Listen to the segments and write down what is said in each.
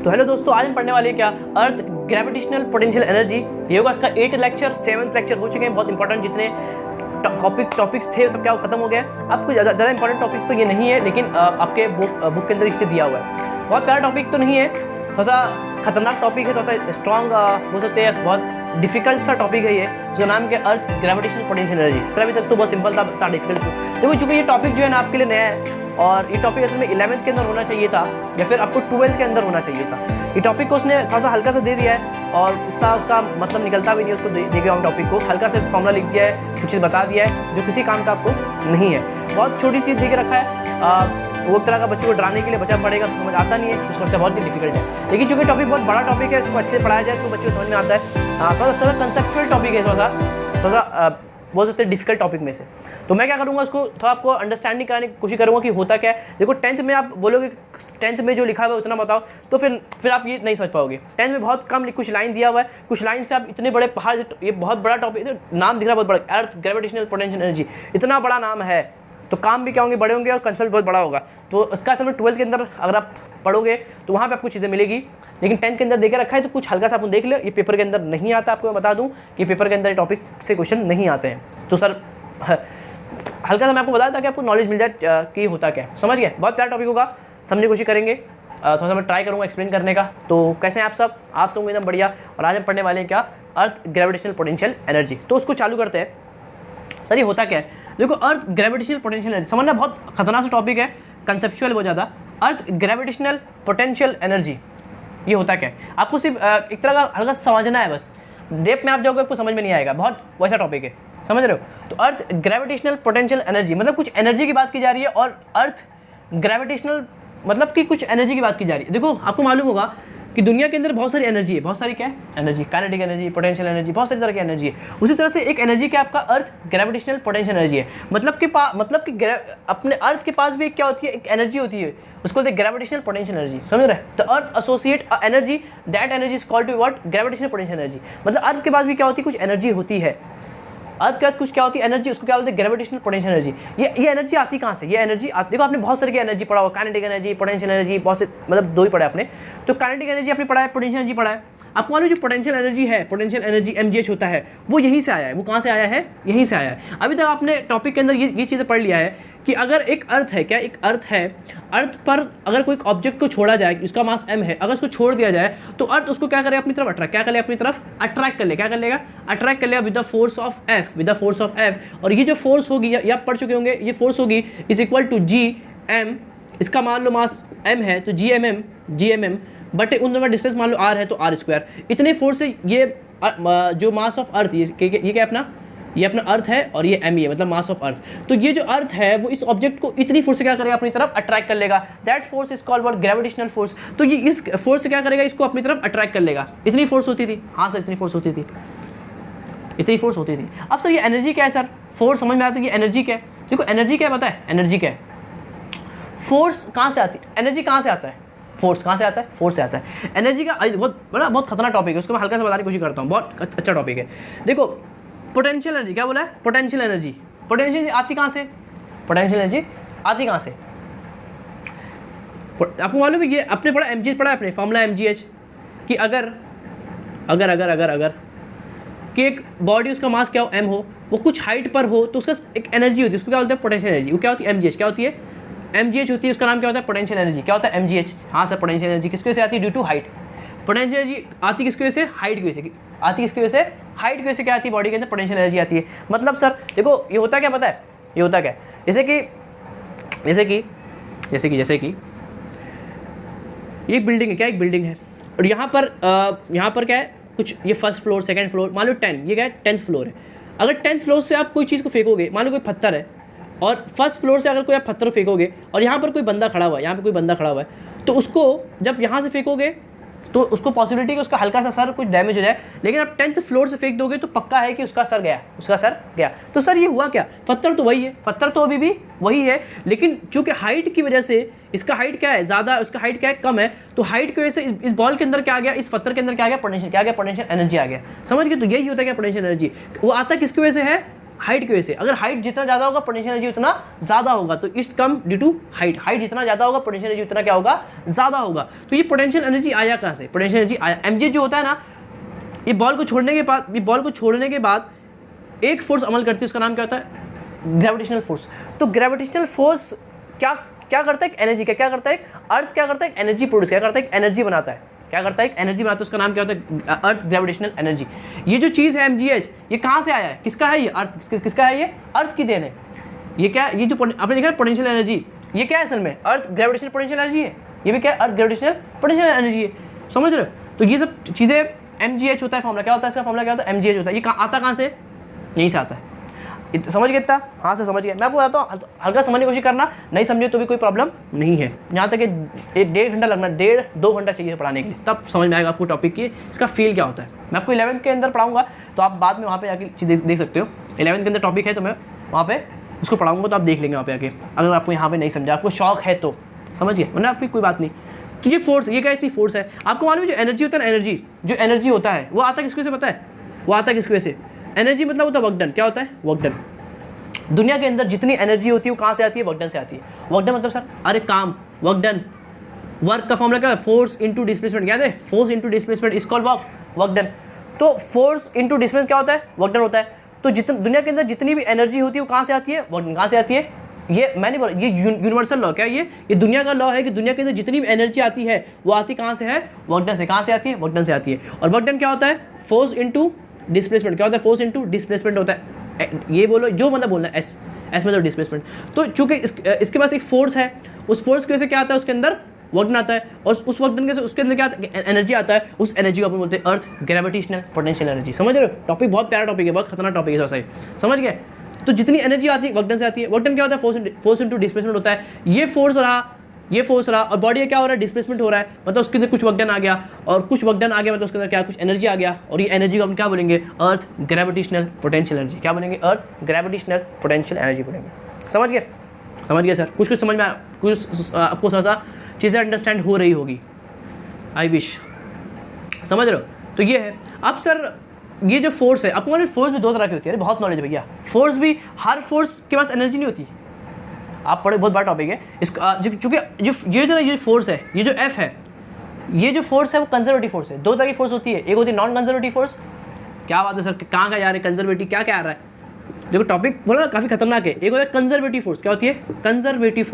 तो हेलो दोस्तों, आज हम पढ़ने वाले हैं क्या अर्थ ग्रेविटेशनल पोटेंशियल एनर्जी। ये होगा इसका 8th लेक्चर 7th लेक्चर हो चुके हैं। बहुत इंपॉर्टेंट जितने टॉपिक्स थे सब क्या खत्म हो गया। आपको ज़्यादा इंपॉर्टेंट टॉपिक्स तो ये नहीं है, लेकिन आपके बुक के अंदर इससे दिया हुआ है। बहुत प्यारा टॉपिक तो नहीं है, थोड़ा सा खतरनाक टॉपिक है, थोड़ा सा स्ट्रॉन्ग हो सकते हैं, बहुत डिफिकल्ट सा टॉपिक है ये, जो नाम के अर्थ ग्रेविटेशनल पोटेंशियल एनर्जी। सर अभी तक तो बहुत सिंपल था डिफिकल्ट देखो, चूँकि ये टॉपिक जो है ना आपके लिए नया है और ये टॉपिक असल में 11th के अंदर होना चाहिए था या फिर आपको 12th के अंदर होना चाहिए था। ये टॉपिक को उसने थोड़ा सा हल्का सा दे दिया है और उतना उसका मतलब निकलता भी नहीं है। उसको देखे हम टॉपिक को हल्का से फॉर्मूला लिख दिया है, कुछ चीज़ बता दिया है जो किसी काम का आपको नहीं है। बहुत छोटी चीज़ दे के रखा है, वो एक तरह का बच्चे को डराने के लिए बचा पड़ेगा, उसको समझ आता नहीं है तो उसको लगता है बहुत ही डिफिकल्ट है। लेकिन चूँकि टॉपिक बहुत बड़ा टॉपिक है, इसको अच्छे से पढ़ाया जाए तो बच्चे को समझ में आता है। थोड़ा कंसेप्चुअल टॉपिक है, थोड़ा सा बोल सकते हैं डिफिकल्ट टॉपिक में से। तो मैं क्या करूँगा, उसको थोड़ा आपको अंडरस्टैंडिंग कराने की कोशिश करूँगा कि होता क्या है। देखो 10th में आप बोलोगे 10th में जो लिखा हुआ है उतना बताओ, तो फिर आप ये नहीं समझ पाओगे। 10th में बहुत कम कुछ लाइन दिया हुआ है, कुछ लाइन से आप इतने बड़े पहाड़, ये बहुत बड़ा टॉपिक, नाम दिख रहा है बहुत बड़ा, अर्थ ग्रेविटेशनल पोटेंशियल एनर्जी, इतना बड़ा नाम है तो काम भी क्या होंगे, बड़े होंगे और कंसेप्ट बहुत बड़ा होगा। तो इसका असल में 12th के अंदर अगर आप पढ़ोगे तो वहाँ पे आपको चीज़ें मिलेगी, लेकिन 10th के अंदर देखे रखा है तो कुछ हल्का सा अपन देख ले। ये पेपर के अंदर नहीं आता, आपको मैं बता दूं कि पेपर के अंदर टॉपिक से क्वेश्चन नहीं आते हैं। तो सर हल्का सा मैं आपको बताया था कि आपको नॉलेज मिल जाए कि होता क्या है। समझ गए? बहुत प्यारा टॉपिक होगा, समझने की कोशिश करेंगे। थोड़ा सा मैं ट्राई करूँगा एक्सप्लेन करने का। तो कैसे हैं आप सब? आप सब एकदम बढ़िया। और आज हम पढ़ने वाले हैं क्या, अर्थ ग्रेविटेशनल पोटेंशियल एनर्जी। तो उसको चालू करते हैं। सर ये होता क्या है? देखो अर्थ ग्रेविटेशनल पोटेंशियल एनर्जी समझना बहुत खतरनाक सा टॉपिक है, कंसेप्चुअल बहुत ज़्यादा। अर्थ ग्रेविटेशनल पोटेंशियल एनर्जी ये होता क्या है, आपको सिर्फ एक तरह का हल्का समझना है, बस डेप में आप जाओगे आपको समझ में नहीं आएगा, बहुत वैसा टॉपिक है, समझ रहे हो। तो अर्थ ग्रेविटेशनल पोटेंशियल एनर्जी मतलब कुछ एनर्जी की बात की जा रही है, और अर्थ ग्रेविटेशनल मतलब कि कुछ एनर्जी की बात की जा रही है। देखो आपको मालूम होगा कि दुनिया के अंदर बहुत सारी एनर्जी है, बहुत सारी क्या है energy, kinetic energy, potential energy, बहुत सारी तरह की एनर्जी है। उसी तरह से एक एनर्जी क्या आपका अर्थ ग्रेविटेशनल पोटेंशियल एनर्जी है। मतलब कि अपने अर्थ के पास भी क्या होती है, एक एनर्जी होती है, उसको बोलते हैं ग्रेविटेशनल पोटेंशियल एनर्जी। समझ रहे हैं? तो earth associate energy, that energy is called to what, gravitational potential energy. मतलब अर्थ के पास भी क्या होती है, कुछ एनर्जी होती है। अर्थ के पास कुछ क्या होती है, एनर्जी, उसको क्या बोलते हैं ग्रेविटेशनल पोटेंशियल एनर्जी। ये एनर्जी आती कहाँ से? ये एनर्जी देखो आपने बहुत सारी की एनर्जी पढ़ा हुआ, काइनेटिक एनर्जी, पोटेंशियल एनर्जी, बहुत से मतलब दो ही पढ़ा आपने। तो काइनेटिक एनर्जी आपने पढ़ा है, पोटेंशियल एनर्जी पढ़ा है। आपको मालूम जो पोटेंशियल एनर्जी है, पोटेंशियल एनर्जी MgH होता है, वो यहीं से आया है। वो कहाँ से आया है? यहीं से आया है। अभी तक आपने टॉपिक के अंदर ये चीज़ें पढ़ लिया है कि अगर एक अर्थ है, क्या एक अर्थ है, अर्थ पर अगर कोई ऑब्जेक्ट को छोड़ा जाए, उसका मास m है, अगर उसको छोड़ दिया जाए तो अर्थ उसको क्या करेगा, अपनी तरफ अट्रैक्ट, क्या करेगा, अपनी तरफ अट्रैक्ट कर ले, क्या कर लेगा, अट्रैक्ट कर लेगा with the force of F, with the force of F। और ये जो फोर्स होगी, ये आप पढ़ चुके होंगे, ये फोर्स होगी इज इक्वल टू Gm, इसका मान लो मास m है तो Gmm बट उन दोनों का डिस्टेंस मान लो r है तो r²। इतने फोर्स से ये जो मास ऑफ अर्थ, ये क्या अपना, ये अपना अर्थ है और ये m है, मतलब मास ऑफ अर्थ। तो ये जो अर्थ है वो इस ऑब्जेक्ट को इतनी फोर्स से क्या करेगा, अपनी तरफ अट्रैक्ट कर लेगा। That force is called what, gravitational force. तो ये इस फोर्स से क्या करेगा, इसको अपनी तरफ अट्रैक्ट कर लेगा। इतनी फोर्स होती थी, हाँ सर इतनी फोर्स होती थी, इतनी फोर्स होती थी। अब सर ये एनर्जी क्या है? सर फोर्स समझ में आता है कि एनर्जी क्या है। देखो एनर्जी क्या पता है, एनर्जी क्या है, फोर्स कहाँ से आती है, एनर्जी कहाँ से आता है, फोर्स कहाँ से आता है, फोर्स से आता है। एनर्जी का बहुत खतरनाक टॉपिक है, उसको मैं हल्का से बताने की कोशिश करता हूँ, बहुत अच्छा टॉपिक है। देखो पोटेंशियल एनर्जी क्या बोला है, पोटेंशियल एनर्जी, पोटेंशियल आती कहाँ से, पोटेंशियल एनर्जी आती कहाँ से? आपको मालूम है, ये आपने पढ़ा MgH पढ़ा है आपने, फॉर्मूला MgH कि अगर कि एक बॉडी उसका मास क्या हो, m हो, वो कुछ हाइट पर हो तो उसका एक एनर्जी होती है, उसको क्या बोलते हैं, पोटेंशियल एनर्जी। वो क्या होती है, MgH क्या होती है, MgH होती है, उसका नाम क्या होता है, पोटेंशियल एनर्जी। क्या होता है MgH? हाँ सर पोटेंशियल एनर्जी किसकी वजह से आती है, due to height. Potential energy आती किसकी वजह से, हाइट की वजह से आती, किसकी वजह से, हाइट की वजह से क्या आती है, बॉडी के अंदर पोटेंशियल एनर्जी आती है। मतलब सर देखो ये होता क्या पता है, ये होता क्या है, जैसे कि ये बिल्डिंग है, क्या एक बिल्डिंग है, और यहाँ पर क्या है, कुछ ये फर्स्ट फ्लोर, सेकंड फ्लोर, मान लो 10, ये क्या है 10th फ्लोर है। अगर 10th फ्लोर से आप कोई चीज़ को फेंकोगे, मान लो कोई पत्थर है, और फर्स्ट फ्लोर से अगर कोई आप पत्थर फेंकोगे और यहाँ पर कोई बंदा खड़ा हुआ है, यहाँ पर कोई बंदा खड़ा हुआ है, तो उसको जब यहाँ से फेंकोगे तो उसको पॉसिबिलिटी कि उसका हल्का सा सर कुछ डैमेज हो जाए, लेकिन आप 10th फ्लोर से फेंक दोगे तो पक्का है कि उसका सर गया। तो सर ये हुआ क्या, पत्थर तो वही है, पत्थर तो अभी भी वही है, लेकिन चूंकि हाइट की वजह से इसका हाइट क्या है ज़्यादा, उसका हाइट क्या है कम है, तो हाइट की वजह से इस बॉल के अंदर क्या आ गया, इस पत्थर के अंदर क्या आ गया, पोटेंशियल, क्या आ गया, पोटेंशियल एनर्जी आ गया। समझ गए? तो यही होता है क्या, पोटेंशियल एनर्जी। वो आता किसकी वजह से है, हाइट की वजह से। अगर हाइट जितना ज़्यादा होगा पोटेंशियल एनर्जी उतना ज़्यादा होगा, तो it's come due to height. Height जितना ज़्यादा होगा पोटेंशियल एनर्जी उतना क्या होगा, ज़्यादा होगा। तो ये पोटेंशियल एनर्जी आया कहाँ से, पोटेंशियल एनर्जी आया mg जो होता है ना, ये बॉल को छोड़ने के बाद एक फोर्स अमल करती है, उसका नाम क्या होता है, ग्रेविटेशनल फोर्स। तो ग्रेविटेशनल फोर्स क्या करता है, एनर्जी क्या करता है, अर्थ क्या करता है, एनर्जी प्रोड्यूस क्या करता है, एनर्जी बनाता है, क्या करता है, एनर्जी बनाता है, उसका नाम क्या होता है, अर्थ ग्रेविटेशनल एनर्जी। ये जो चीज़ है mgh, ये कहाँ से आया है, किसका है ये, अर्थ किसका है, ये अर्थ की देन है। ये क्या, ये जो आपने देखा पोटेंशियल एनर्जी, ये क्या है असल में, अर्थ ग्रेविटेशनल पोटेंशियल एनर्जी है। ये भी क्या है, अर्थ ग्रेविटेशनल पोटेंशियल एनर्जी है, समझ रहे हो। तो ये सब चीज़ें mgh होता है, फॉर्मूला क्या होता है इसका, फॉर्मूला क्या होता है, mgh होता है। ये आता कहाँ से, यहीं से आता है। समझ गए इतना, हाँ से समझ गए। मैं आपको बताता हूँ, हल्का समझने की कोशिश करना, नहीं समझे तो भी कोई प्रॉब्लम नहीं है। यहाँ तक कि 1.5 घंटा लगना, 1.5-2 घंटा चाहिए पढ़ाने के लिए, तब समझ में आएगा आपको टॉपिक की इसका फील क्या होता है। मैं आपको 11th के अंदर पढ़ाऊंगा, तो आप बाद में वहाँ पे जाके चीज़ देख सकते हो। 11th के अंदर टॉपिक है, तो मैं वहाँ पे उसको पढ़ाऊंगा, तो आप देख लेंगे वहाँ पे आके। अगर आपको यहाँ पे नहीं समझा, आपको शौक है तो समझ गए, वरना आपकी कोई बात नहीं। तो ये फोर्स, ये क्या इतनी फोर्स है, आपको मालूम है जो एनर्जी होता है ना, जो एनर्जी होता है वो आता किसकी वजह से, पता है वो आता किसकी वजह से, एनर्जी मतलब होता है वर्क डन। क्या होता है, वर्क डन। दुनिया के अंदर जितनी एनर्जी होती है वो कहाँ से आती है, वर्क डन से आती है। वर्क डन मतलब सर, अरे काम, वर्क डन। वर्क का फॉर्मूला क्या है, फोर्स इंटू डिस्प्लेसमेंट। याद है, force into displacement is called work done. तो फोर्स इंटू डिस्प्लेसमेंट क्या होता है, वर्क डन होता है। तो दुनिया के अंदर जितनी भी एनर्जी होती है वो कहाँ से आती है, वर्क डन। कहाँ से आती है, ये मैंने बोला, ये यूनिवर्सल लॉ क्या है, ये दुनिया का लॉ है कि दुनिया के अंदर जितनी भी एनर्जी आती है वो आती कहाँ से है, वर्क डन से। कहाँ से आती है, वर्क डन से आती है। और वर्क डन क्या होता है, फोर्स इंटू डिस्प्लेसमेंट। क्या होता है, फोर्स इंटू डिस्प्लेसमेंट होता है। ये बोलो जो मतलब बोलना है, एस मतलब डिस्प्लेसमेंट। तो चूंकि इसके पास एक फोर्स है, उस फोर्स की वजह से क्या आता है, उसके अंदर वर्क डन आता है, और उस वर्क डन के उसके अंदर क्या एनर्जी आता है, उस एनर्जी को अपन बोलते हैं अर्थ ग्रेविटेशनल पोटेंशियल एनर्जी। समझ रहे हो, टॉपिक बहुत प्यारा टॉपिक है, बहुत खतरनाक टॉपिक है, थोड़ा सा समझ गए। तो जितनी एनर्जी आती है वर्क डन से आती है। वर्क डन क्या होता है, फोर्स इंटू डिस्प्लेसमेंट होता है। ये फोर्स रहा और बॉडी का क्या हो रहा है, डिस्प्लेसमेंट हो रहा है, मतलब उसके अंदर कुछ वर्क डन आ गया, और कुछ वर्क डन आ गया मतलब उसके अंदर क्या, कुछ एनर्जी आ गया, और ये एनर्जी को हम क्या बोलेंगे, अर्थ ग्रेविटेशनल पोटेंशियल एनर्जी। क्या बोलेंगे, अर्थ ग्रेविटेशनल पोटेंशियल एनर्जी बोलेंगे। समझ गए सर, कुछ समझ में कुछ आपको थोड़ा सा चीज़ें अंडरस्टैंड हो रही होगी, आई विश। समझ रहे हो, तो ये है। अब सर ये जो फोर्स है, आपको मालूम फोर्स भी 2 तरह की होती है। अरे बहुत नॉलेज भैया, फोर्स भी, हर फोर्स के पास एनर्जी नहीं होती। आप पढ़े, बहुत बड़ा टॉपिक है इसका। चूँकि ये फोर्स है, ये जो एफ है, ये जो फोर्स है वो कंजर्वेटिव फोर्स है। 2 तरह की फोर्स होती है, एक होती है नॉन कंजर्वेटिव फोर्स। क्या बात है सर, कहाँ का जा रहे हैं, कंजर्वेटिव क्या आ रहा है, देखो टॉपिक बोला ना काफ़ी खतरनाक है। एक होता है कंजर्वेटिव फोर्स। क्या होती है, कंजर्वेटिव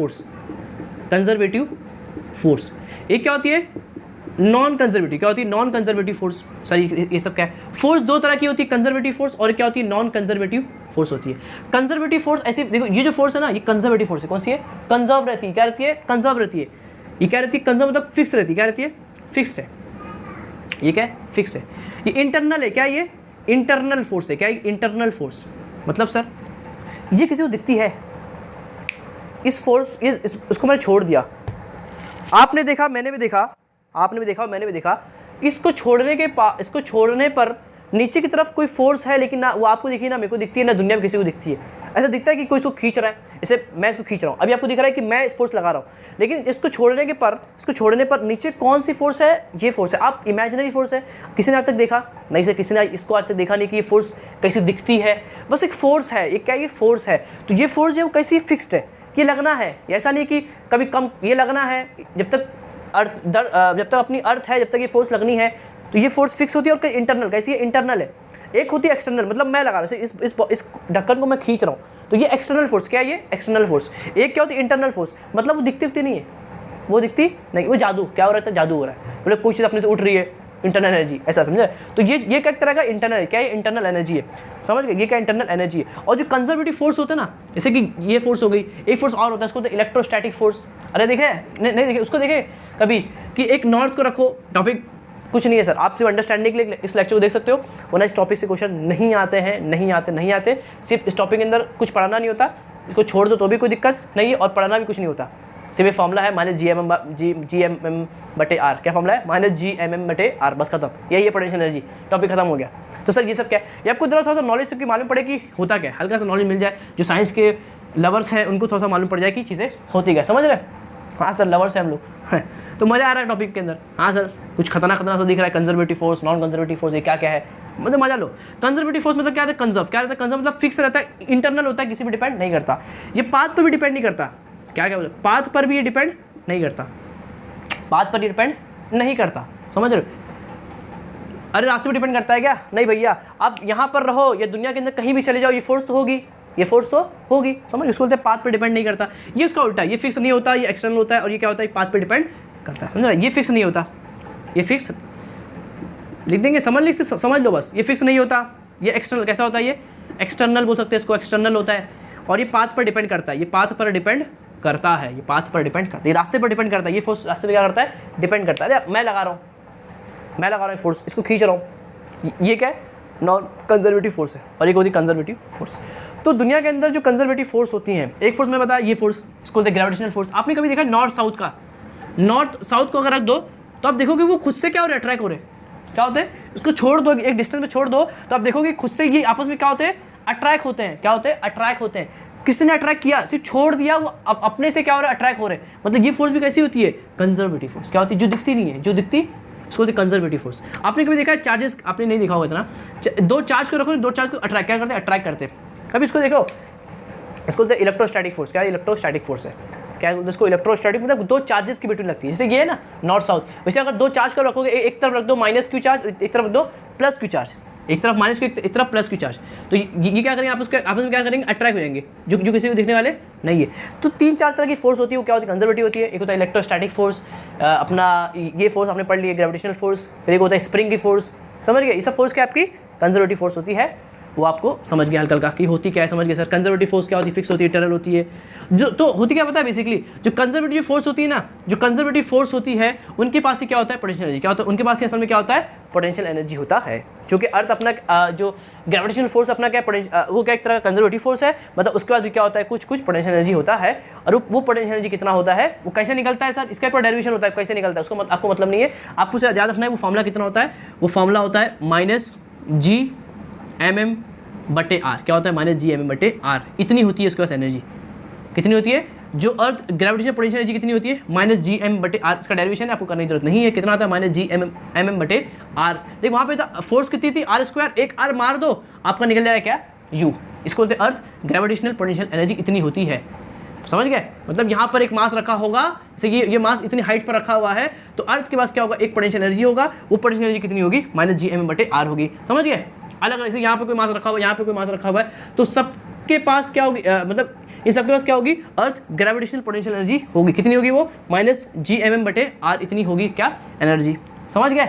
फोर्स। एक क्या होती है, नॉन कंजर्वेटिव। क्या होती है, नॉन कंजर्वेटिव फोर्स। सॉरी, ये सब क्या है, फोर्स 2 तरह की होती है, कंजर्वेटिव फोर्स और क्या होती है, नॉन कंजर्वेटिव फोर्स होती है। कंजर्वेटिव फोर्स ऐसी, देखो ये जो फोर्स है ना, ये कंजर्वेटिव फोर्स है। कौन सी है, कंजर्व रहती है। क्या रहती है, कंजर्व रहती है। ये क्या रहती है, कंजर्व मतलब फिक्स रहती है। क्या रहती है, फिक्स्ड है। ये क्या है, फिक्स है। ये इंटरनल है। क्या ये इंटरनल फोर्स है। क्या है, इंटरनल फोर्स मतलब सर ये किसी को दिखती है, इस फोर्स, इसको मैंने छोड़ दिया, आपने देखा, मैंने भी देखा, आपने भी देखा, मैंने भी देखा। इसको छोड़ने पर नीचे की तरफ कोई फोर्स है, लेकिन ना वो आपको दिखी, ना मेरे को दिखती है, ना दुनिया में किसी को दिखती है। ऐसा दिखता है कि कोई इसको खींच रहा है, इसे मैं इसको खींच रहा हूँ, अभी आपको दिख रहा है कि मैं इस फोर्स लगा रहा हूँ, लेकिन इसको छोड़ने पर नीचे कौन सी फोर्स है, ये फोर्स है। आप इमेजिनरी फोर्स है, किसी ने आज तक देखा नहीं सर, किसी ने इसको आज तक देखा नहीं कि ये फोर्स कैसी दिखती है, बस एक फोर्स है। ये क्या, ये फोर्स है। तो ये फोर्स जो कैसी फिक्स्ड है, ये लगना है, ऐसा नहीं कि कभी कम, ये लगना है जब तक जब तक अपनी अर्थ है, जब तक ये फोर्स लगनी है, तो ये फोर्स फिक्स होती है। और इंटरनल कैसी है, इंटरनल है। एक होती है एक्सटर्नल, मतलब मैं लगा रहा हूँ, इस ढक्कन को मैं खींच रहा हूँ, तो ये एक्सटर्नल फोर्स। क्या है, ये एक्सटर्नल फोर्स। एक क्या होती है, इंटरनल फोर्स, मतलब वो दिखती नहीं है, वो दिखती नहीं, वो जादू। क्या हो रहा है, जादू हो रहा है, मतलब कोई चीज़ अपने से उठ रही है, इंटरनल एनर्जी, ऐसा समझे। तो ये क्या तरह का इंटरनल है, क्या ये इंटरनल एनर्जी है, समझ गए, ये क्या इंटरनल एनर्जी है। और जो कंजर्वेटिव फोर्स होता है ना, जैसे कि ये फोर्स हो गई, एक फोर्स और होता है, उसको इलेक्ट्रोस्टैटिक फोर्स। अरे देखे, नहीं देखे, उसको देखे कभी कि एक नॉर्थ को रखो, टॉपिक कुछ नहीं है सर, आप सिर्फ अंडरस्टैंडिंग के लिए इस लेक्चर को देख सकते हो, वरना इस टॉपिक से क्वेश्चन नहीं आते। सिर्फ इस टॉपिक के अंदर कुछ पढ़ाना नहीं होता, इसको छोड़ दो तो भी कोई दिक्कत नहीं है, और पढ़ाना भी कुछ नहीं होता। सिर्फ ये फॉर्मूला है -GMM/R। क्या फॉर्मूला है, -GMM/R, बस खत्म, यही है पोटेंशियल एनर्जी, टॉपिक खत्म हो गया। तो सर ये सब क्या है, ये आपको थोड़ा सा नॉलेज सबकी मालूम पड़े कि होता क्या है, हल्का सा नॉलेज मिल जाए, जो साइंस के लवर्स हैं उनको थोड़ा सा मालूम पड़ जाए कि चीज़ें होती क्या, समझ रहे हाँ सर लवर्स हैं हम लोग तो मज़ा आ रहा है टॉपिक के अंदर। हाँ सर कुछ खतरनाक सा दिख रहा है, conservative force, non conservative force, ये क्या क्या है, मतलब मजा लो। कंजर्वेटिव फोर्स मतलब क्या होता है, कंजर्व क्या रहता है, कंजर्व मतलब फिक्स रहता है, इंटरनल होता है, किसी पर डिपेंड नहीं करता। ये पाथ पर भी डिपेंड नहीं करता, क्या क्या बोलते, पाथ पर भी ये डिपेंड नहीं करता, पाथ पर डिपेंड नहीं करता, समझ रहे हो। अरे रास्ते पे डिपेंड करता है क्या, नहीं भैया, आप यहाँ पर रहो या दुनिया के अंदर कहीं भी चले जाओ, ये फोर्स तो होगी, ये फोर्स तो होगी, समझ। इसको बोलते हैं पाथ पर डिपेंड नहीं करता। ये उसका उल्टा है, ये फिक्स नहीं होता, ये एक्सटर्नल होता है, और ये क्या होता है, पाथ पर डिपेंड करता है, समझ रहे। ये फिक्स नहीं होता, ये फिक्स लिख देंगे, समझ लो बस, ये फिक्स नहीं होता, ये एक्सटर्नल कैसा होता है, ये एक्सटर्नल बोल सकते हैं इसको, एक्सटर्नल होता है, और ये पाथ पर डिपेंड करता है, ये पाथ पर डिपेंड करता है, ये पाथ पर डिपेंड करता है, ये रास्ते पर डिपेंड करता है, ये फोर्स रास्ते पर क्या करता है, डिपेंड करता है। अरे मैं लगा रहा हूँ फोर्स, इसको खींच रहा हूँ, ये क्या है, नॉन कंजर्वेटिव फोर्स है, और एक होती है कंजर्वेटिव फोर्स। तो दुनिया के अंदर जो कंजर्वेटिव फोर्स होती हैं, एक फोर्स मैं बताया, ये फोर्स इसको बोलते हैं ग्रेविटेशनल फोर्स। आपने कभी देखा नॉर्थ साउथ का, नॉर्थ साउथ को अगर रख दो तो आप देखोगे वो खुद से क्या हो रहे, अट्रैक्ट हो रहे, क्या होते हैं, इसको छोड़ दो, एक डिस्टेंस में छोड़ दो तो आप देखोगे खुद से ये आपस में क्या होते हैं, अट्रैक्ट होते हैं, क्या होते हैं, अट्रैक्ट होते हैं। किसी ने अट्रैक्ट किया, सिर्फ छोड़ दिया, वो अपने से क्या हो रहा है, अट्रैक्ट हो रहे हैं। मतलब ये फोर्स भी कैसी होती है, कंजर्वेटिव फोर्स। क्या होती है, जो दिखती नहीं है, जो दिखती इसको होती है कंजर्वेटिव फोर्स। आपने कभी देखा है चार्जेस, आपने नहीं देखा होगा इतना, दो चार्ज को रखो, दो चार्ज को अट्रैक्ट क्या करते हैं, अट्रैक्ट करते हैं। कभी इसको देखो, इसको बोलते हैं इलेक्ट्रोस्टैटिक फोर्स। क्या इलेक्ट्रोस्टैटिक फोर्स है, क्या बोलते हैं इसको, इलेक्ट्रोस्टैटिक मतलब दो चार्जेस की बिटवीन लगती है, जैसे ये है ना नॉर्थ साउथ, वैसे अगर दो चार्ज को रखोगे, एक तरफ रख दो माइनस क्यू चार्ज, एक तरफ रख दो प्लस क्यू चार्ज, एक तरफ माइनस क्यू, एक तरफ प्लस क्यू चार्ज, तो ये क्या करेंगे, आपस में क्या करेंगे, अट्रैक्ट हो जाएंगे, जो किसी को दिखने वाले नहीं है। तो तीन चार तरह की फोर्स होती है, वो क्या होती है, कंजर्वेटिव होती है, एक होता है इलेक्ट्रोस्टैटिक फोर्स, अपना ये फोर्स आपने पढ़ लिया, ग्रेविटेशनल फोर्स, फिर एक होता है स्प्रिंग की फोर्स, समझ गए। ये सब फोर्स क्या आपकी कंजर्वेटिव फोर्स होती है, वो आपको समझ गया हल्का हल्का कि होती क्या है, समझ गए सर। कंजर्वेटिव फोर्स क्या होती है, फिक्स होती है, इटर्नल होती है। जो तो होती क्या पता है, बेसिकली जो कंजर्वेटिव फोर्स होती है ना, जो कंजर्वेटिव फोर्स होती है उनके पास ही क्या होता है, पोटेंशियल एनर्जी। क्या होता है उनके पास ही असल में क्या होता है, पोटेंशियल एनर्जी होता है। जो कि अर्थ अपना जो ग्रेविटेशनल फोर्स अपना क्या वो क्या एक तरह का कंजर्वेटिव फोर्स है, मतलब उसके बाद भी क्या होता है, कुछ पोटेंशियल एनर्जी होता है। और वो पोटेंशियल एनर्जी कितना होता है, वो कैसे निकलता है सर, इसका ऊपर डेरिवेशन होता है, कैसे निकलता है उसको आपको मतलब नहीं है, आपको उसे याद रखना है। वो फॉर्मूला कितना होता है, वो फॉर्मूला होता है -G/m/r। क्या होता है, -G/m/r, इतनी होती है उसके पास एनर्जी। कितनी होती है, जो अर्थ ग्रेविटेशनल पोटेंशियल एनर्जी कितनी होती है, -G/m/r। इसका डेरिवेशन है, आपको करने की जरूरत नहीं है। कितना आता है, -G/m/r। देखो वहाँ पे था फोर्स कितनी थी, r², एक r मार दो आपका निकल जाएगा क्या, u। इसको बोलते हैं अर्थ ग्रेविटेशनल पोटेंशियल एनर्जी इतनी होती है, समझ गए। मतलब यहाँ पर एक मास रखा होगा, जैसे ये मास इतनी हाइट पर रखा हुआ है, तो अर्थ के पास क्या होगा, एक पोटेंशियल एनर्जी होगा, वो पोटेंशियल एनर्जी कितनी होगी, -G/m/r होगी, समझ गए। अलग अलग, जैसे यहाँ पे कोई मास रखा हुआ है, यहाँ पे कोई मास रखा हुआ है, तो सबके पास क्या होगी, मतलब इन सबके पास क्या होगी, अर्थ ग्रेविटेशनल पोटेंशियल एनर्जी होगी। कितनी होगी वो, -G/m/r इतनी होगी क्या, एनर्जी, समझ गए।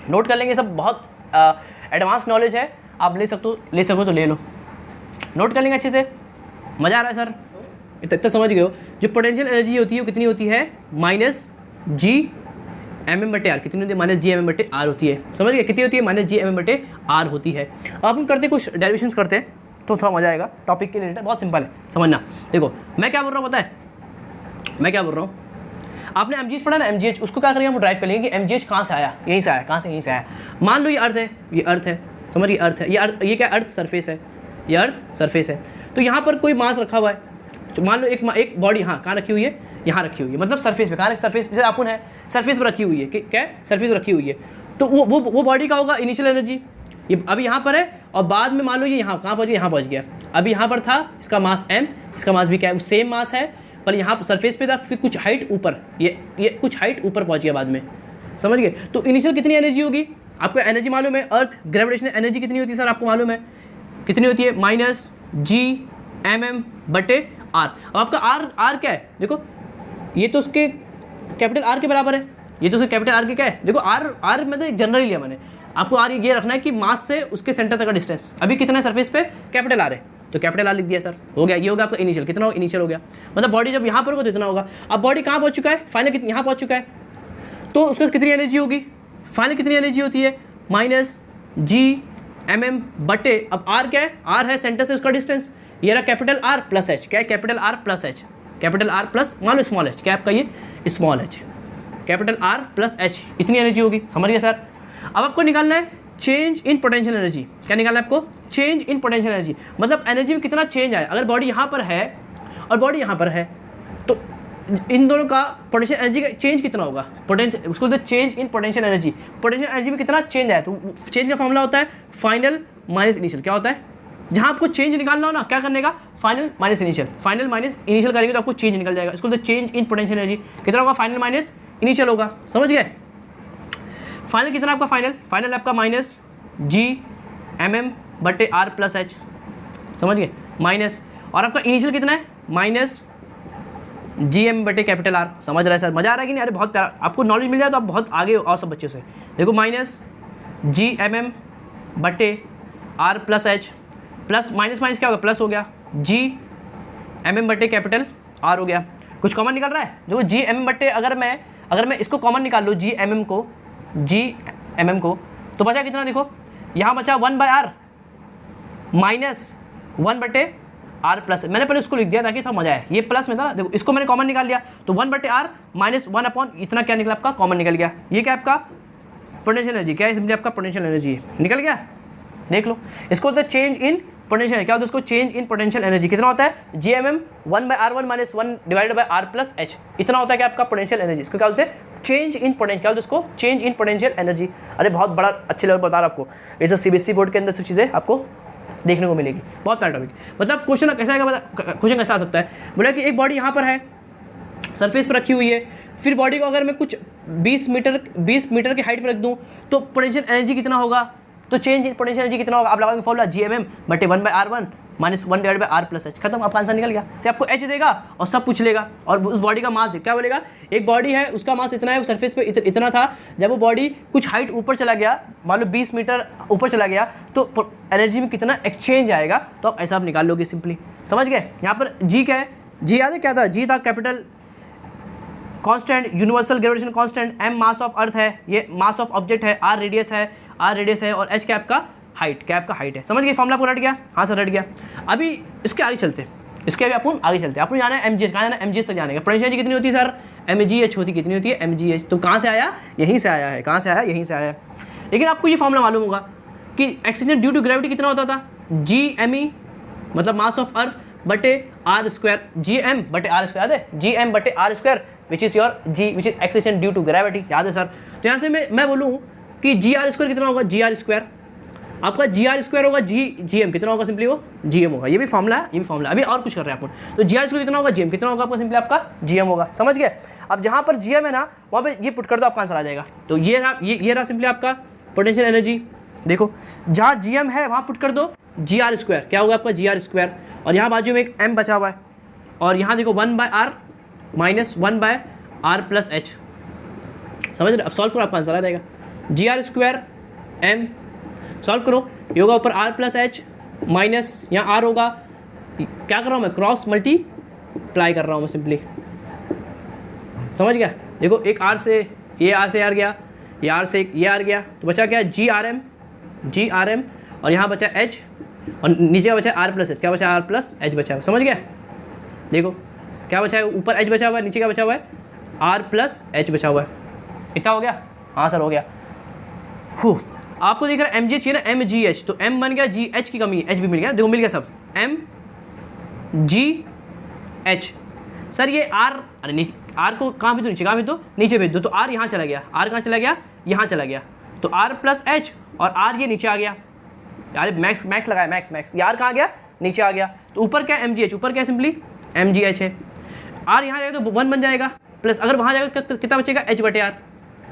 नोट कर लेंगे, सब बहुत एडवांस नॉलेज है, आप ले सको तो ले लो, नोट कर लेंगे अच्छे से। मज़ा आ रहा है सर, इतना समझ गए हो। जो पोटेंशियल एनर्जी होती है वो कितनी होती है, -G/m/r। कितनी होती है, -G/m/r होती है, समझ गए। कितनी होती है, -G/m/r होती है। अब हम करते कुछ डेरिवेशंस करते हैं तो थोड़ा मजा आएगा, टॉपिक के रिलेटेड बहुत सिंपल है समझना। देखो मैं क्या बोल रहा हूँ, पता है मैं क्या बोल रहा हूँ, आपने MGH पढ़ा ना, MGH, उसको क्या करेंगे, हम ड्राइव कर लेंगे कि MGH कहाँ से आया, यहीं से आया, कहाँ से, यहीं से आया। मान लो ये अर्थ है, ये अर्थ है, समझिए अर्थ है, ये क्या अर्थ सरफेस है, ये अर्थ सरफेस है। तो यहाँ पर कोई मास रखा हुआ है, तो मान लो एक बॉडी, हाँ कहाँ रखी हुई है, यहाँ रखी हुई है, मतलब सरफेस पे, कहाँ सरफेस पे, अपन है सरफेस पर रखी हुई है, क्या है, सरफेस पर रखी हुई है। तो वो बॉडी का होगा इनिशियल एनर्जी, ये अभी यहाँ पर है, और बाद में मान लो ये यहाँ कहाँ पहुँच गया, यहाँ पहुँच गया। अभी यहाँ पर था, इसका मास m, इसका मास भी क्या है, सेम मास है, पर यहाँ पर सरफेस पे था, फिर कुछ हाइट ऊपर, ये कुछ हाइट ऊपर पहुँच गया बाद में, समझ गए। तो इनिशियल कितनी एनर्जी होगी, आपको एनर्जी मालूम है, अर्थ ग्रेविटेशनल एनर्जी कितनी होती है सर, आपको मालूम है कितनी होती है, -G/m/r। अब आपका r क्या है, देखो ये तो उसके कैपिटल R के बराबर है, ये तो उसके कैपिटल R के क्या है, देखो r मतलब जनरली लिया मैंने, आपको R ये रखना है कि मास से उसके सेंटर तक का डिस्टेंस। अभी कितना है सरफेस पे, कैपिटल R है, तो कैपिटल R लिख दिया सर, हो गया। ये होगा आपका इनिशियल, कितना होगा, इनिशियल हो गया, मतलब बॉडी जब यहाँ पर होगा तो इतना होगा। अब बॉडी कहाँ पहुँच चुका है, फाइनल कितनी यहाँ पहुँच चुका है, तो उसके पास कितनी एनर्जी होगी, फाइनल कितनी एनर्जी होती है, -G/m/, अब R क्या है, R है सेंटर से उसका डिस्टेंस, ये रहा कैपिटल R प्लस H, क्या है, capital R plus H, capital R plus मान लो स्मॉल h, क्या आपका ये small h, capital R plus H, इतनी एनर्जी होगी, समझ गए सर। अब आपको निकालना है चेंज इन पोटेंशियल एनर्जी। क्या निकालना है आपको, चेंज इन पोटेंशियल एनर्जी, मतलब एनर्जी में कितना चेंज आया। अगर बॉडी यहाँ पर है और बॉडी यहाँ पर है, तो इन दोनों का पोटेंशियल एनर्जी का चेंज कितना होगा, पोटेंशियल, उसको बोलते हैं change in potential energy. Potential energy में कितना चेंज आया, तो चेंज का फॉर्मूला होता है फाइनल माइनस इनिशियल। क्या होता है, जहाँ आपको चेंज निकालना हो ना, क्या करने का, final minus initial. Final minus initial करेंगे तो आपको चेंज निकल जाएगा। इसको बोलते हैं चेंज इन पोटेंशियल एनर्जी। कितना होगा, फाइनल माइनस इनिशियल होगा। समझ गए, फाइनल कितना आपका, फाइनल आपका माइनस G/m/r+h। समझ गए, माइनस, और आपका इनिशियल कितना है, माइनस Gm/R। समझ रहा है सर, मजा आ रहा है कि नहीं? अरे बहुत प्यारा, आपको नॉलेज मिल जाए तो आप बहुत आगे हो और सब बच्चों से। देखो minus Gmm/r+h plus minus minus क्या होगा, प्लस हो गया, Gmm/R हो गया। कुछ कॉमन निकल रहा है, देखो Gmm/, अगर मैं इसको कॉमन निकाल लूँ, Gmm को, तो बचा कितना, देखो यहाँ बचा 1/r माइनस 1/r+। मैंने पहले उसको लिख दिया ताकि थोड़ा मजा आए, ये प्लस में था ना, देखो इसको मैंने कॉमन निकाल लिया, तो 1/r माइनस 1 इतना क्या निकला आपका, कॉमन निकल गया। ये क्या आपका पोटेंशियल एनर्जी, क्या है सिंपली आपका पोटेंशियल एनर्जी निकल गया। देख लो, इसको होता है चेंज इन पोटेंशियल, क्या होता है उसको, चेंज इन पोटेंशियल एनर्जी। कितना होता है, Gmm 1/r1 माइनस 1/r+h, इतना होता है क्या आपका पोटेंशियल एनर्जी। इसको क्या बोलते हैं, चेंज इन पोटेंशियल, क्या होता है उसको, चेंज इन पोटेंशियल एनर्जी। अरे बहुत बड़ा अच्छे लेवल बता रहा आपको, ये तो CBSE बोर्ड के अंदर सब चीज़ें आपको देखने को मिलेगी। बहुत प्यारा टॉपिक, मतलब क्वेश्चन कैसा आएगा, क्वेश्चन कैसा आ सकता है, बोला कि एक बॉडी यहाँ पर है, सरफेस पर रखी हुई है, फिर बॉडी को अगर मैं कुछ 20 मीटर की हाइट पर रख दूँ तो पोटेंशियल एनर्जी कितना होगा, तो चेंज इन पोटेंशियल एनर्जी कितना होगा, आप लगाओगे फॉर्मूला Gmm/1/r1 माइनस 1/r+h, खत्म, आपका आंसर निकल गया। से आपको h देगा और सब पूछ लेगा, और उस बॉडी का मास दे, क्या बोलेगा, एक बॉडी है उसका मास इतना है, वो सरफेस पे इतना था, जब वो बॉडी कुछ हाइट ऊपर चला गया, मान लो 20 मीटर ऊपर चला गया, तो एनर्जी में कितना एक्सचेंज आएगा, तो आप ऐसा आप निकाल लोगे सिंपली। समझ गए, यहाँ पर G क्या है, G याद है क्या था, G था capital constant, universal gravitation constant, m mass of earth है, ये मास ऑफ ऑब्जेक्ट है, r रेडियस है, और h क्या आपका हाइट है। समझ गए, फॉर्मूला पूरा रट गया, हाँ सर रट गया। अभी इसके आगे चलते हैं, अपन आगे चलते हैं, आपको जाना है mgh, कहाँ जाना है, mgh तक जाने का। पोटेंशियल एनर्जी कितनी होती है सर, mgh होती, कितनी होती है, mgh। तो कहाँ से आया, यहीं से आया है, कहाँ से आया, यहीं से आया है। लेकिन आपको ये फॉर्मूला मालूम होगा कि एक्सीलरेशन ड्यू टू ग्रेविटी कितना होता था, Gme मतलब मास ऑफ अर्थ बटे r², Gm/r², याद है, Gm/r² which is your G, which is acceleration due to gravity, याद है सर। तो यहाँ से मैं बोलूँ कि Gr² कितना होगा, Gr², आपका Gr² होगा, Gm कितना होगा, सिंपली वो Gm होगा। ये भी फॉर्मूला है, ये भी फॉर्मूला, अभी और कुछ कर रहे हैं अपन। तो Gr² कितना होगा, Gm कितना होगा, आपका सिंपली आपका Gm होगा। समझ गए, अब जहाँ पर Gm है ना, वहाँ पे ये पुट कर दो, आपका आंसर आ जाएगा। तो ये रहा सिंपली आपका पोटेंशियल एनर्जी। देखो जहाँ Gm है वहाँ पुट कर दो Gr², क्या होगा आपका Gr², और यहाँ बाजू में एक m बचा हुआ है, और यहाँ देखो 1/r माइनस 1/r+h। समझ रहे, अब सॉल्व करो, आपका आंसर आ जाएगा। Gr² m सॉल्व करो, ये होगा ऊपर r+h माइनस यहाँ r होगा, क्या कर रहा हूँ मैं, क्रॉस मल्टीप्लाई कर रहा हूँ मैं सिंपली। समझ गया, देखो एक r से ये r गया, ये r से ये r गया, तो बचा क्या, Grm, और यहाँ बचा h, और नीचे का बचा r+h, क्या बचा, r+h बचा है। समझ गया, देखो क्या बचा है, ऊपर h बचा हुआ है, नीचे क्या बचा हुआ है, r+h बचा हुआ है। इतना हो गया, हाँ सर हो गया। आपको दिख रहा है mgh चाहिए ना, mgh, तो m बन गया, gh की कमी है, h भी मिल गया, देखो मिल गया सब, mgh। सर ये r, अरे r को कहाँ भेज दो, नीचे, कहाँ भेज दो, नीचे भेज दो, तो r यहाँ चला गया, r कहाँ चला गया, यहाँ चला गया, तो r+h, और r ये नीचे आ गया, अरे मैक्स लगाया, मैक्स यार कहाँ गया, नीचे आ गया, तो ऊपर क्या mgh, ऊपर क्या सिंपली mgh है, r यहाँ जाएगा तो 1 बन जाएगा, प्लस अगर वहाँ जाएगा तो कितना बचेगा, h/r।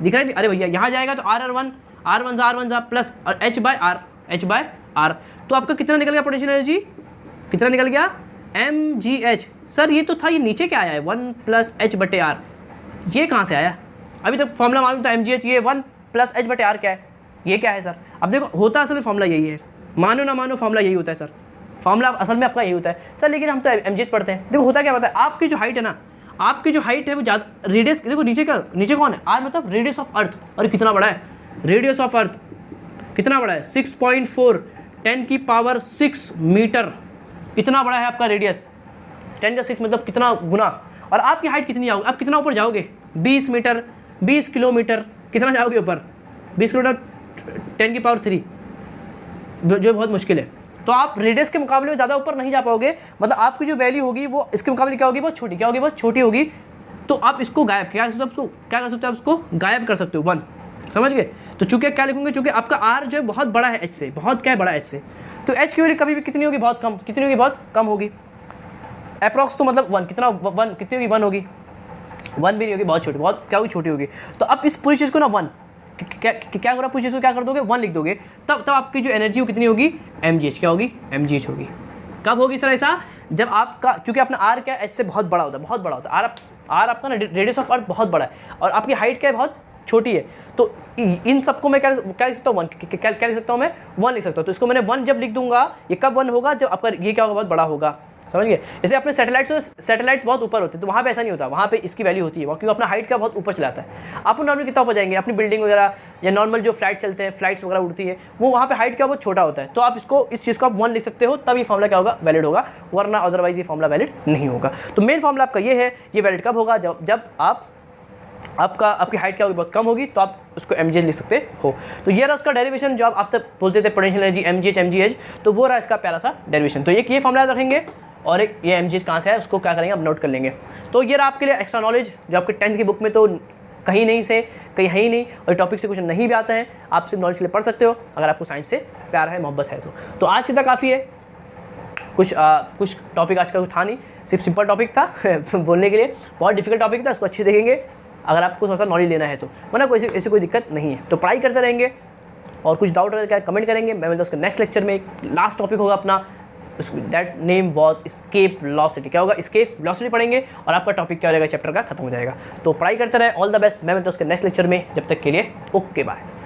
दिख रहा है, अरे भैया यहाँ जाएगा तो r1 प्लस और h/r। तो आपका कितना निकल गया पोटेंशियल एनर्जी, कितना निकल गया, mgh। सर ये तो था, ये नीचे क्या आया है, 1 + h/r, ये कहाँ से आया, अभी तक फॉर्मूला मालूम था mgh, ये 1 + h/r क्या है, ये क्या है सर। अब देखो होता असल में फॉर्मूला यही है, मानो ना मानो फॉर्मूला यही होता है सर, फॉर्मूला असल में आपका यही होता है सर। लेकिन हम तो mgh पढ़ते हैं। देखो होता क्या होता है, आपकी जो हाइट है ना, आपकी जो हाइट है वो ज़्यादा, रेडियस देखो नीचे कौन है, r मतलब रेडियस ऑफ अर्थ, और कितना बड़ा है, रेडियस ऑफ अर्थ कितना बड़ा है, 6.4 10⁶ मीटर, इतना बड़ा है आपका रेडियस, 10⁶ मतलब कितना गुना। और आपकी हाइट कितनी आओगे, आप कितना ऊपर जाओगे, 20 मीटर, 20 किलोमीटर, कितना जाओगे ऊपर, 20 किलोमीटर 10⁻3, जो बहुत मुश्किल है। तो आप रेडियस के मुकाबले में ज़्यादा ऊपर नहीं जा पाओगे, मतलब आपकी जो वैल्यू होगी वो इसके मुकाबले क्या होगी, बहुत छोटी, क्या होगी, बहुत छोटी होगी। तो आप इसको गायब क्या कर सकते हो, आपको क्या कर सकते हो, आप इसको गायब कर सकते हो 1, समझ गए। तो चूंकि क्या लिखूंगे, चूंकि आपका आर जो है बहुत बड़ा है एच से, बहुत क्या है बड़ा एच से, तो एच की वैल्यू कभी भी कितनी होगी, बहुत कम, कितनी होगी, बहुत कम होगी, अप्रॉक्स तो मतलब 1, कितना 1 कितनी होगी, 1 होगी, 1 भी नहीं होगी, बहुत छोटी, बहुत क्या होगी, छोटी होगी। तो अब इस पूरी चीज़ को ना 1 क्या हो रहा, पूरी चीज़ को क्या कर दोगे, 1 लिख दोगे, तब आपकी जो एनर्जी वो कितनी होगी, mgh, क्या होगी, mgh होगी। कब होगी सर ऐसा, जब आपका चूंकि अपना आर क्या एच से बहुत बड़ा होता है, बहुत बड़ा होता है आर आपका ना रेडियस ऑफ अर्थ बहुत बड़ा है और आपकी हाइट क्या है, बहुत छोटी है। तो इन सबको मैं क्या लिख सकता हूँ, 1 क्या लिख सकता हूँ मैं, 1 लिख सकता हूँ। तो इसको मैंने 1 जब लिख दूंगा, ये कब 1 होगा, जब आपका ये क्या होगा, बहुत बड़ा होगा, समझ गए। जैसे अपने सैटेलाइट्स बहुत ऊपर होते हैं, तो वहाँ पे ऐसा नहीं होता, वहाँ पे इसकी वैल्यू होती है, क्योंकि अपना हाइट का बहुत ऊपर चलाता है। आप नॉर्मल कितना ऊपर जाएंगे, अपनी बिल्डिंग वगैरह या नॉर्मल जो फ्लाइट चलते हैं, फ्लाइट्स वगैरह उड़ती है, वो वहाँ पे हाइट क्या बहुत छोटा होता है। तो आप इसको, इस चीज़ को आप 1 लिख सकते हो, तब ये फॉर्मूला क्या होगा, वैलिड होगा, वरना अदरवाइज ये फॉर्मूला वैलिड नहीं होगा। तो मेन फॉर्मूला आपका ये है, ये वैलिड कब होगा, जब आपकी हाइट क्या होगी, बहुत कम होगी, तो आप उसको mgh लिख सकते हो। तो ये रहा उसका डेरिवेशन, जो आप तक बोलते थे पोटेंशियल एनर्जी mgh, तो वो रहा इसका प्यारा सा डेरिवेशन। तो एक ये फॉर्मूला याद रखेंगे और एक ये mgh कहाँ से है उसको क्या करेंगे, आप नोट कर लेंगे। तो ये रहा आपके लिए एक्स्ट्रा नॉलेज, जो आपके 10th की बुक में तो कहीं है ही नहीं, और टॉपिक से कुछ नहीं भी आता है, आप सिर्फ नॉलेज के लिए पढ़ सकते हो, अगर आपको साइंस से प्यार है, मोहब्बत है तो आज इतना काफ़ी है। कुछ टॉपिक आज का कुछ था नहीं, सिर्फ सिंपल टॉपिक था बोलने के लिए, बहुत डिफिकल्ट टॉपिक था, उसको अच्छे देखेंगे अगर आपको थोड़ा सा नॉलेज लेना है तो, वरना ऐसी कोई दिक्कत नहीं है। तो पढ़ाई करते रहेंगे, और कुछ डाउट अगर कमेंट करेंगे, मैं मिलता हूँ उसके नेक्स्ट लेक्चर में। एक लास्ट टॉपिक होगा अपना, that name was escape velocity. क्या होगा, एस्केप वेलोसिटी पढ़ेंगे और आपका टॉपिक क्या हो जाएगा, चैप्टर का खत्म हो जाएगा। तो पढ़ाई करते रहे, ऑल द बेस्ट। मैं मिलता हूँ उसके नेक्स्ट लेक्चर में, जब तक के लिए ओके बाय।